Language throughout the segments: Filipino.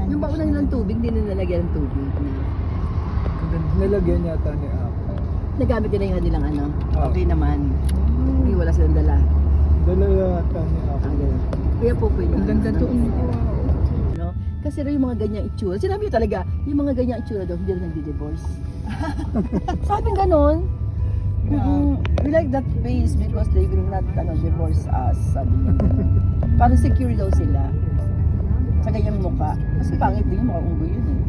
Yung bauna nilang tubig, hindi na nalagyan ng tubig. Nilagyan yata ni Ako. Nagamit nila yung nilang ano. Ah. Okay naman. Hindi wala silang dala. Dala yata ni Ako. Kaya po po yun. Ang ganda doon. No? Kasi rin yung mga ganyang itsura. Sinabi niyo talaga, yung mga ganyang itsura daw, hindi rin nagdi-divorce. Sabi ganon. We like that face because they will not divorce us. Sabi niya. Parang secure daw sila. Sa ganyang mukha. Kasi pangit din yung mga unggoy yun eh.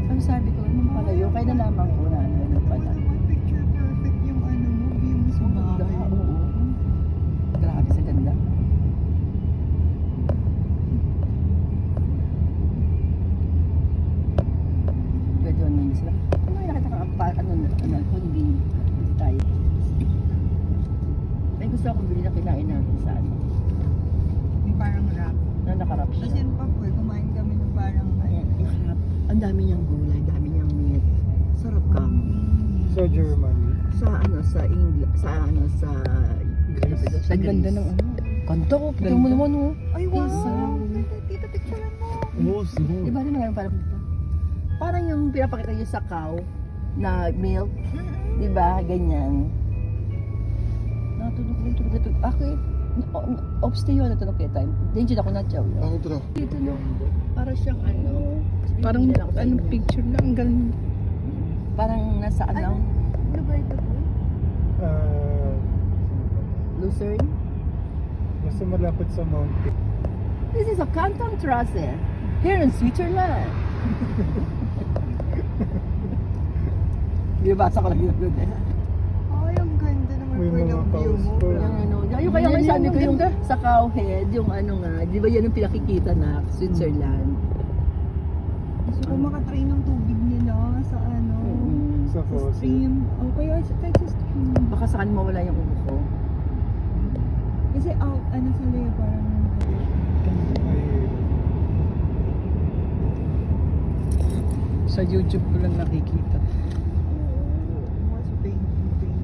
Pero sabi ko, ano pala yun? Kaya nalaman ko na ano pala. Picture perfect yung ano mo, view mo sa Ganda, bahay. oo. Grabe sa ganda. Pwede yun sila. Ano yung nakita kang hindi tayo. May gusto akong bili na kinain natin sa ano. Yung parang wrap. Na nakarap Kasi siya. yun pa po, kumain kami ng parang Ayan, nakarap. Ang dami niyang gulay, ang dami niyang meat. Sarap ka. Sa Germany. Sa ano, sa England, sa ano, sa Greece. sa Ang ganda Greece. ng ano. Ganda ko, kita mo naman oh. Ay, wow! Isa. Tita, picture mo. Oo, siguro. Di ba rin naman parang yung pinapakita niyo sa cow na milk, di ba? Ganyan. Natulog. Okay. Obstayo na tulog kaya time. Danger ako na chow. あ、本当だ。 Dito no. Para siyang ano. Parang Bibigyan ako sa ano, inyo. picture lang. Ang galing. Parang nasa ano. Ano ba ito po? Lucerne. Basta malapit sa mountain. This is a Canton Strasse. Here in Switzerland. Binabasa ko lang yun. Ay, ang ganda naman May po mga yung view cows mo. po. Yung kaya may sabi ko yung sa Cowhead, yung ano nga, di ba yan yung pinakikita na Switzerland? Gusto ko makatry ng tubig nila sa ano, Sa sa fossil. stream. O kaya kahit sa stream. Baka saan mawala yung ulo ko. Kasi out, ano sila yung parang Sa YouTube ko lang nakikita. mas painting.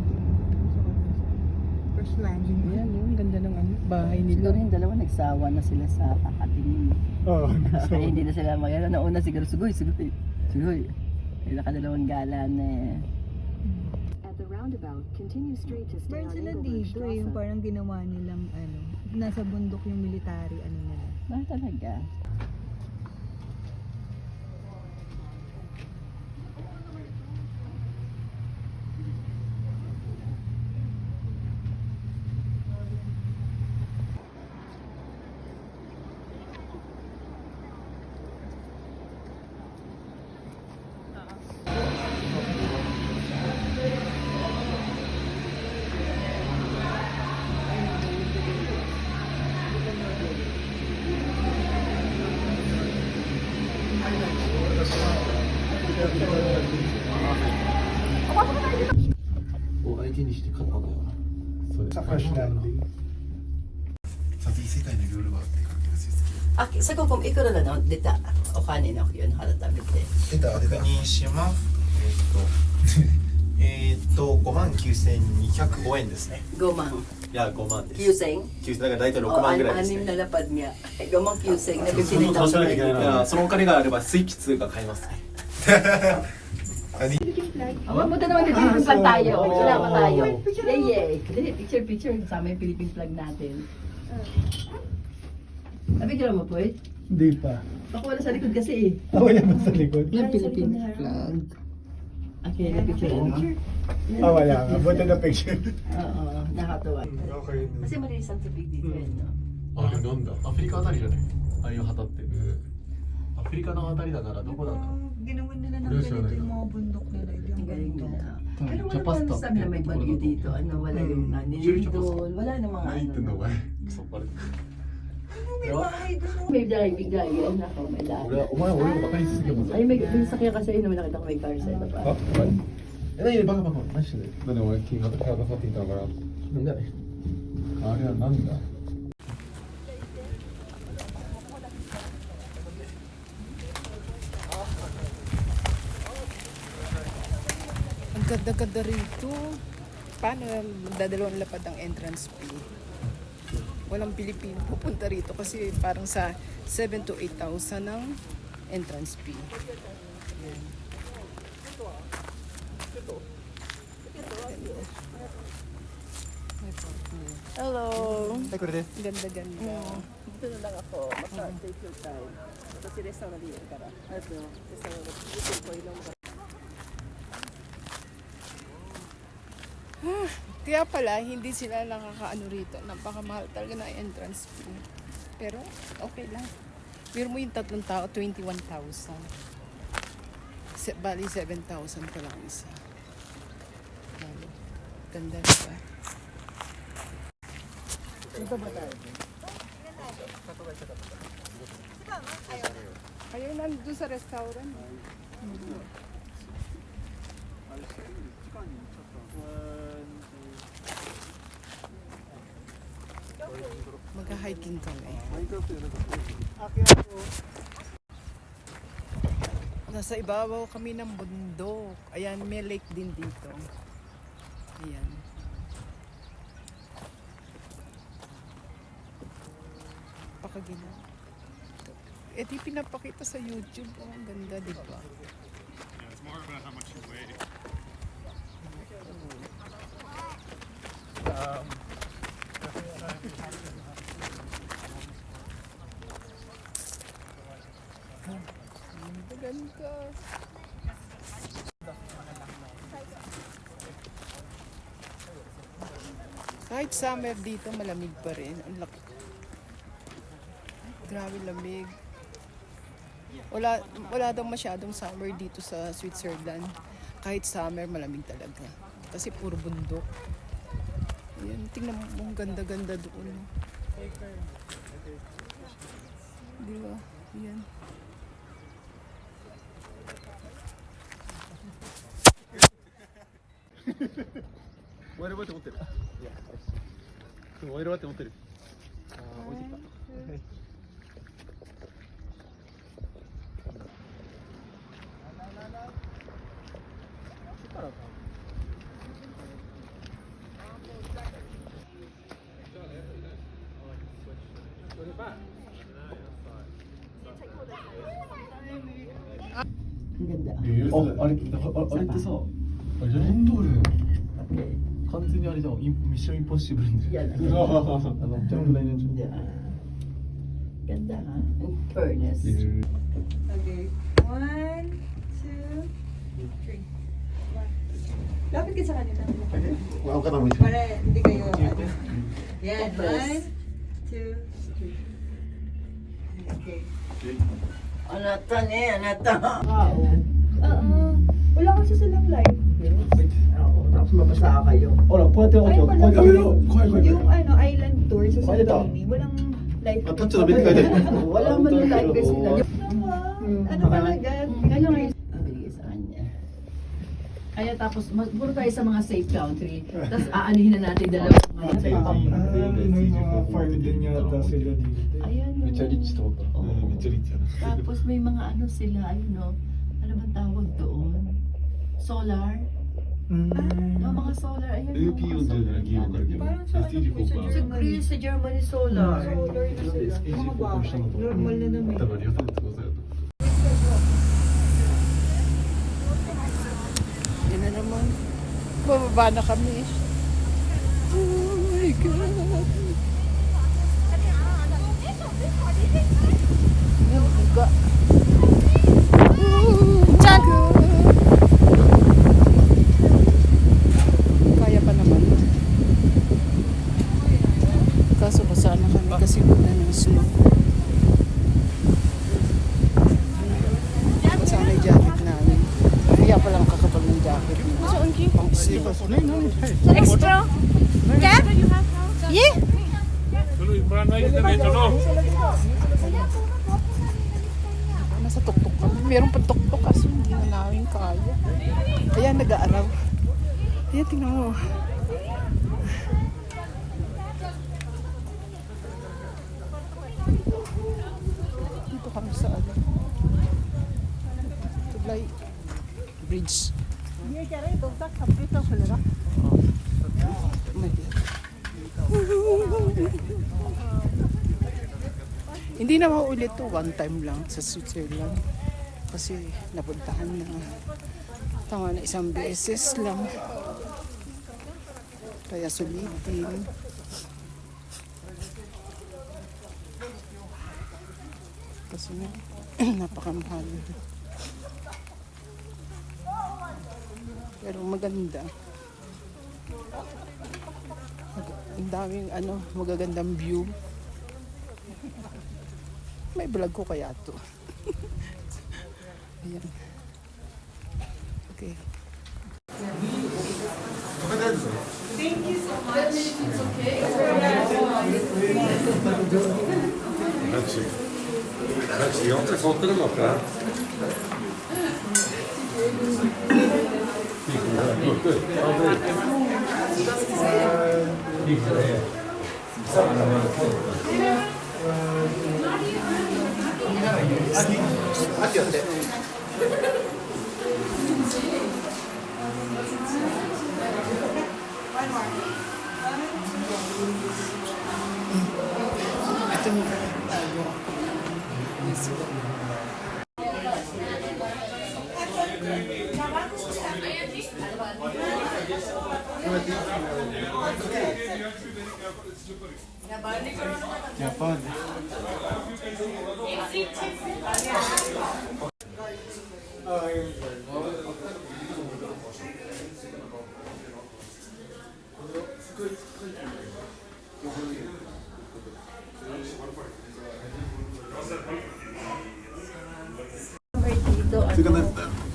First landing. Yan, yung ganda ng ano, bahay Siguro nila. yung dalawa nagsawa na sila sa kakatingin. Oo. Kaya hindi na sila magana. Nauna siguro, sugoy. May nakadalawang gala na eh. At the roundabout, continue straight to stay Meron on sila Engelberg dito yung Strasse. parang ginawa nilang ano, nasa bundok yung military ano nila. Talaga. Sa crash landing. さて異世界のルールはって感じがする。 Okay, sa kukum, ikaw na lang, dita. O kanin ako yun, halatabit eh. 出た出た。確認します。59,205円ですね。 Gomang. いや、5万です。 Kyuseng. 9だから大体6 O, 万ぐらいです anim ね。 na lapad niya. Gomang Kyuseng na その 59,000. そのお金があればスイッチ2が買えますね。 Mabuti naman dito yung flag tayo. Salamat tayo. Yay! Dali, picture. Kasama yung Philippine flag natin. Picture mo po eh. Hindi pa. Ako wala sa likod kasi eh. Wala ba sa likod? Yung Philippine flag. Okay, na-picture mo. Wala nga. Buti na picture. Oo, nakatuwa. Okay. Kasi malinis ang tubig dito eh, no? あれなんだアフリカあたりじゃないああいう旗って。アフリカのあたりだからどこだろう Ginawa nila ng ganito yung mga bundok nila. Yung Ang galing ganito. nila. Hmm, Pero wala Japan naman stop. sabi na may bagyo dito. Ano, wala yung nanilidol. Wala namang 何言ってんのお ano. 前。クソバレてる。 May bahay doon. May bigay. Ako, may lahat. 俺はお前は俺をバカにしすぎるもん。 Ay, may sakya kasi yun naman nakita ko may car sa ito pa. 何バカバカ何してる。なんでお前金額高かっていたのかな。なんだね。あれはなんだ。 Ang ganda-ganda rito. Paano dadalawang lapad ang entrance fee? Walang Pilipino pupunta rito kasi parang sa 7 to 8,000 ang entrance fee. Ayan. Hello! Ganda-ganda. Dito na lang ako. Take your time. Ito si restaurant dito ka na. Ito. Restaurant. Dito ko ilang Kaya pala, hindi sila nakakaano rito. Napakamahal talaga na entrance fee. Pero, okay lang. Pero mo yung tatlong tao, 21,000. Bali, 7,000 pa lang isa. Bali, ganda diba? Dito ba tayo? Kayo nandun sa restaurant. Mag-hiking kami. Nasa ibabaw kami ng bundok. Ayan, may lake din dito. Ayan. Pakagina. Eh di pinapakita sa YouTube. Oh, ang ganda, di ba? Ganda. Kahit summer dito, malamig pa rin. Ang laki. Grabe lamig. Wala daw masyadong summer dito sa Switzerland. Kahit summer, malamig talaga. Kasi puro bundok. Ayan, tingnan mo, ang ganda-ganda doon. Di ba? Ayan. Ang ganda. あれってさ、あれじゃない？本当あれ。完全にあれじゃん。ミッションインポッシブルで。 Yan. ジャンプ台の Yan. Ganda ha. In fairness. Okay. 1, 2, 3. Lapit ka sa kanila. Para hindi kayo, ano. Yan. 1, 2, 3. Okay. Anata ne, anata. Wala kasi silang live. Oo, tapos mabasa kayo. ほら、こうやってやAy, こう pala. やってやめろ。怖い怖い怖い。 Yung ano, island tour sa Ay, ito. Santorini, walang live. あ、タッチダメって書いてある。 Wala man yung live guys nila. Ano talaga? Ano nga yung bigay sa kanya. Kaya tapos, puro tayo sa mga safe country. Tapos aanihin na natin dalawang mga may mga farm din yata sila dito. Ayan. めっちゃリッチと思った。めっちゃリッチやな。 Tapos may mga ano sila, ayun no. Ano bang tawag doon? Solar? No, mga solar. Ayan. LPO じゃない、ゲームからゲーム。 Parang sa ano po, sa Sa Greece, sa Germany, solar. Solar na sila. Mga bahay. Normal na naman. 多分、リオタルってことだよ。 Yan na naman. Bababa na kami. Oh my God. Yan, higa. Diyan! Kaya pa naman. Kaso basa na kami kasi wala ng snow. Basa na yung jacket namin. Kaya palang kakapal ng jacket. Pang snow. Extra? Yeah? Yeah? Nasa tuktok kami. Meron pa tuktok kasi hindi na namin kaya. Kaya nag-aaraw. Ayan, tingnan mo. Dito kami sa ano. Tuglay Bridge. Hindi na maulit to, one time lang sa Switzerland. Kasi napuntahan na. Tama na isang beses lang. Kaya sulitin. Kasi nga, napakamahal. Pero maganda. Ang daming magagandang view. May vlog ko kaya to. Ayan. Okay. Merci, jag har inte fått den upp här. Ito yung tago. Japan. Dito,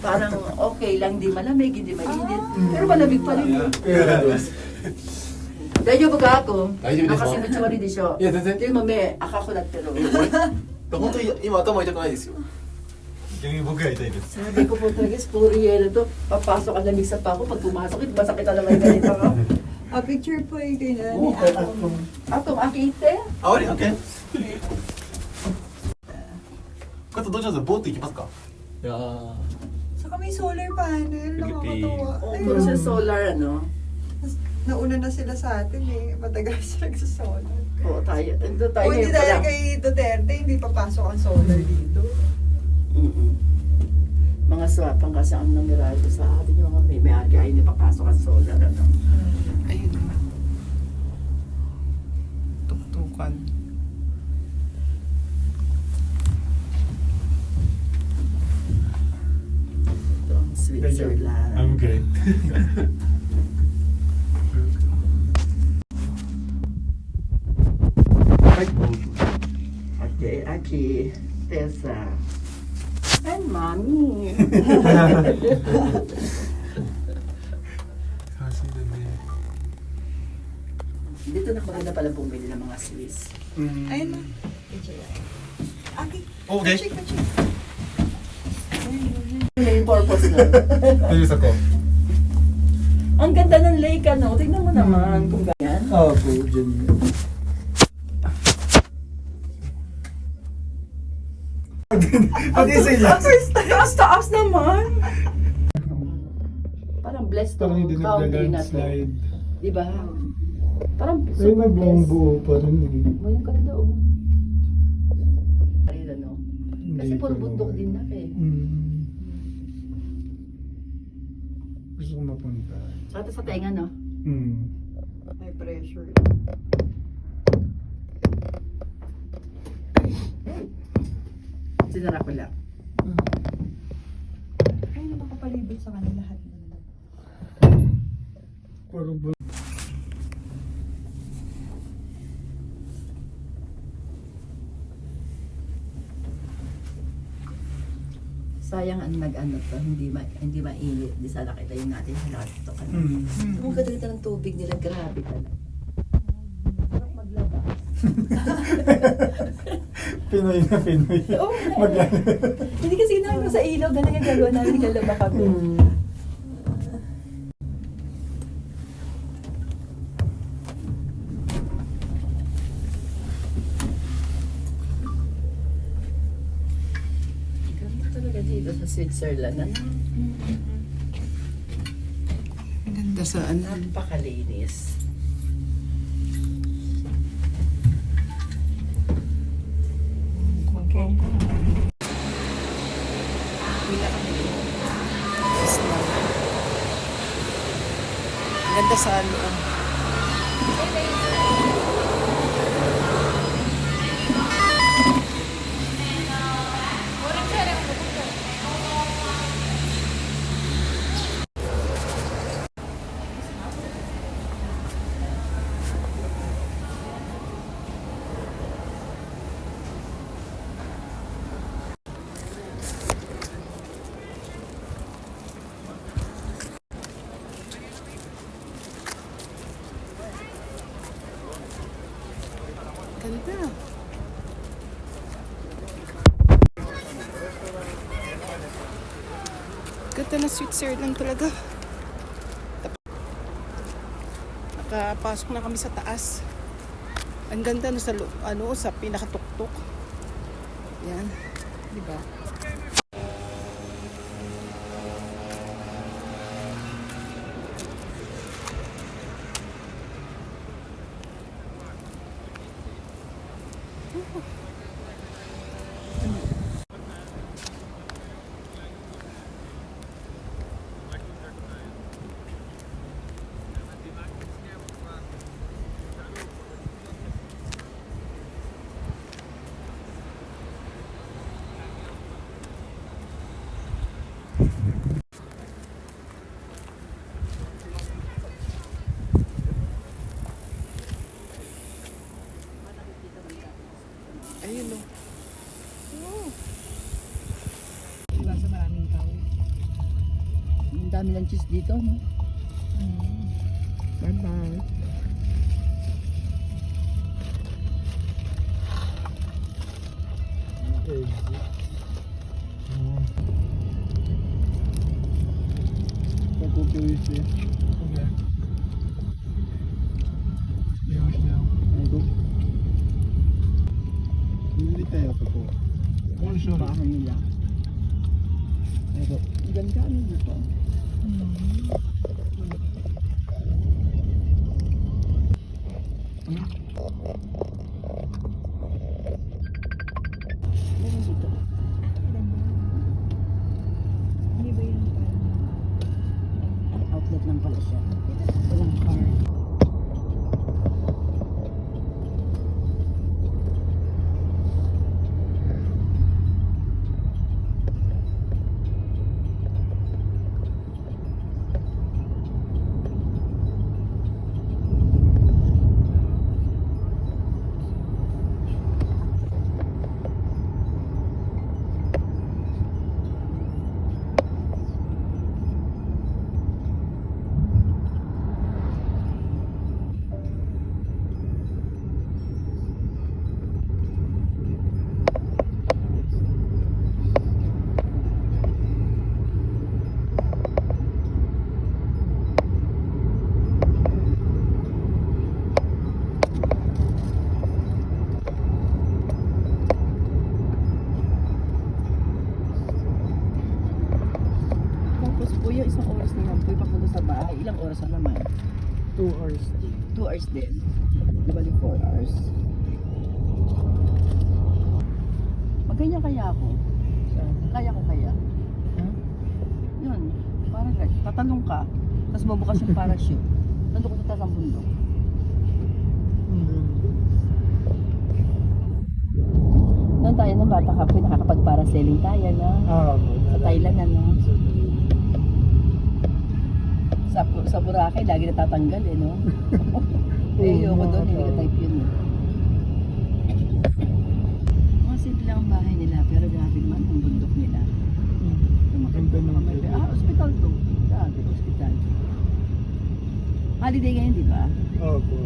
parang okay lang, di malamig, hindi mainit. Pero malamig pa rin. Dayo baga ako, 大丈夫ですか？ nakasimutsuri di siya. いや全然 Di mo may akako na pero. 本当に今頭痛くないですよ。逆に僕が痛いです。 Sabi ko po talaga, puro yelo to. Papasok ang lamig sa pako, pag pumasok, masakit na naman ganito ka. Picture po yung ganyan. Oh, Atong akite? あ、終わり？ OK。あとどうします？ボート行きますか？いやー、 Saka may solar panel. Nakakatawa. Ayun. Puro sa solar, ano? Nauna na sila sa atin eh. Matagal sila sa solar. Oo, tayo. Ito tayo Kung hindi ngayon pa dahil lang. kay Duterte, hindi papasok ang solar dito. Mga swapang kasi ang namirado sa atin, yung mga may-ari ay hindi papasok ang solar, ano? Ayun. Tuktukan. Ito ang Switzerland. I'm great. Okay, Aki, Tessa, and Mommy. Dito na maganda pala bumili ng mga Swiss. Ayun na. Aki, Okay. check. Main purpose na. 大丈夫ですか？ Ang ganda ng lake, ano? Tingnan mo naman kung ganyan. Oo po, dyan. Pati sila. Taas naman! Parang blessed Parang tong hindi county na to. nagla-landslide. Diba? Parang Ay, super nagbuong blessed. buo pa rin eh. Mayroon ka na oh. Ayun, ano? Kasi Hindi puro ko bundok naman. din na eh. Gusto ko mapunta. Sa tenga, no? May pressure. Sinara ko lang. Ay, nakakapalibot sa kanila lahat. Parang ba? Sayang ang nag-ano to, hindi mainit. Di sana kita yung natin sa lahat ito. Ang ganda ng tubig nila, grabe talaga. Sarap maglabas. Pinoy na Pinoy. Oo, hindi kasi namin sa ilaw, ganun yung gagawa namin, galaba kami. Ganda talaga dito sa Switzerland. Ano? Ganda sa ano. Napakalinis. Wala kami. Isla. Ganda sa loob. Ganda. Ganda na Switzerland talaga. Nakapasok na kami sa taas. Ang ganda na sa sa pinakatuktok. Yan, di ba? Ayun o. Diba sa maraming tao? Ang dami ng cheese dito, no? Bye-bye. Bahay nila. Pero, ang ganda ano dito. Meron dito. Hindi ba yun Outlet lang pala siya. Walang car. Tapos po yung isang oras na yan, po papunta sa bahay. Ilang oras na naman? 2 hours. 2 hours din. Di ba 4 hours? Magganyan kaya ako? Kaya ko kaya? Yun. Parang guys, tatanong ka, tapos mabukas yung parachute. Nandun ko sa taas ng bundok. Noon tayo ng bata ka po, nakakapag-parasailing tayo na. Sa Thailand, ano? Sa Boracay, lagi natatanggal eh, no? Eh, ayoko doon, hindi ka type yun eh. Mga simple lang ang bahay nila, pero grabe naman ang bundok nila. Hospital to. Grabe, hospital. Holiday ngayon, di ba? Opo.